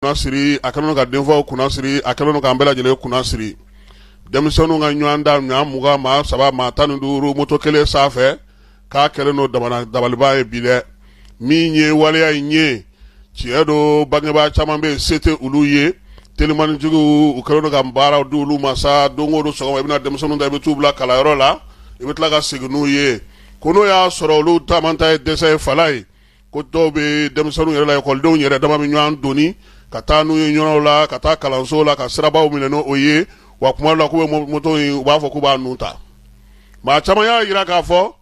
kunasiri a kɛlen ka denfaw kunasiri a kɛlen ka an bɛɛ lajɛlen kunasiri denmisɛnninw ka ɲɔgɔn da ɲɔgɔn mugan maa saba maa tan ni duuru moto kelen sanfɛ k'a kɛlen no dabaliba ye bi dɛ min ye waleya in ye tiɲɛ do bangebaa caman bɛ se tɛ olu ye telimanijugu u kɛlen ka baaraw di olu ma sa don o don sɔgɔma i bɛna denmisɛnninw ta i bɛ t'u bila kalanyɔrɔ la i bɛ tila ka segin n'u ye ko n'o y'a sɔrɔ olu taama ta ye dɛsɛ ye fala ye ko dɔw bɛ denmisɛnninw yɛrɛ la ekɔlidenw yɛrɛ dama bɛ ɲɔgɔn doni ka taa n'u ye ɲɔgɔnw la ka taa kalanso la ka sirabaw minɛ n'o ye wa kuma la k'u bɛ moto in u b'a fɔ k'u b'a nun ta maa caman y'a jira k'a fɔ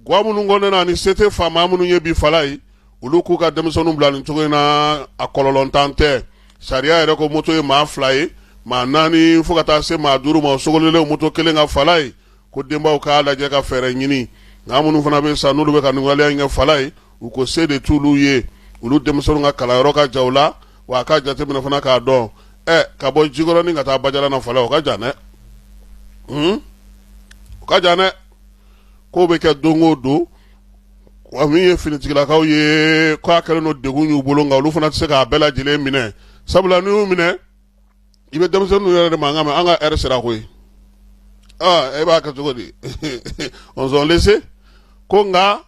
guwa minnu kɔnɔna na ni se tɛ faama minnu ye bi fala ye olu k'u ka denmisɛnninw bila nin cogo in na a kɔlɔlɔntan tɛ sariya yɛrɛ ko moto ye maa fila ye maa naani fo ka taa se maa duuru ma o sogolilen moto kelen ka fala ye ko denbaw k'a lajɛ ka fɛɛrɛ ɲini nka minnu fana bɛ sa n'olu bɛ ka nin waleya in kɛ fala ye u ko se de t'olu ye olu denmisɛnninw ka kalanyɔrɔ ka ja u la wa a ka jateminɛ fana k'a dɔn ka bɔ Jikɔrɔni ka taa Bajala na fala o ka jan dɛ o ka jan dɛ k'o bɛ kɛ don o don wa min ye finitigilakaw ye k'a kɛlen no degun y'u bolo nka olu fana tɛ se k'a bɛɛ lajɛlen minɛ sabula n'i y'u minɛ i bɛ denmisɛnninw yɛrɛ de mankan mɛn an ka heure sera koyi e b'a kɛ cogo di on s'en laisse ko nka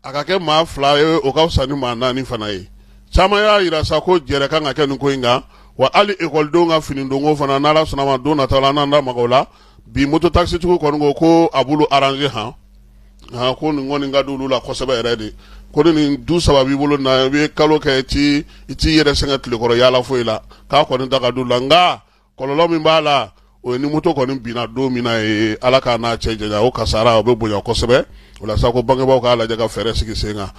a ka kɛ maa fila ye o ka fisa ni maa naani fana ye caman y'a jira sa ko jɛrɛ kan ka kɛ nin ko in kan wa hali ekɔlidenw ka finidonko fana n'Ala sɔnna ma don nataw la n'an da maga o la bi moto taxitigiw kɔni ko a b'olu arranger ko nin kɔni ka di olu la kosɛbɛ yɛrɛ de ko ni nin du saba b'i bolo na i bɛ kalo kɛ i t'i yɛrɛ sɛgɛn tilekɔrɔ yaala foyi la k'a kɔni ta ka di u la nka kɔlɔlɔ min b'a la o ye ni moto kɔni binna don min na ye Ala k'a n'a cɛ janya o kasara o bɛ bonya kosɛbɛ o la sa ko bangebaaw k'a lajɛ ka fɛɛrɛ sigi sen kan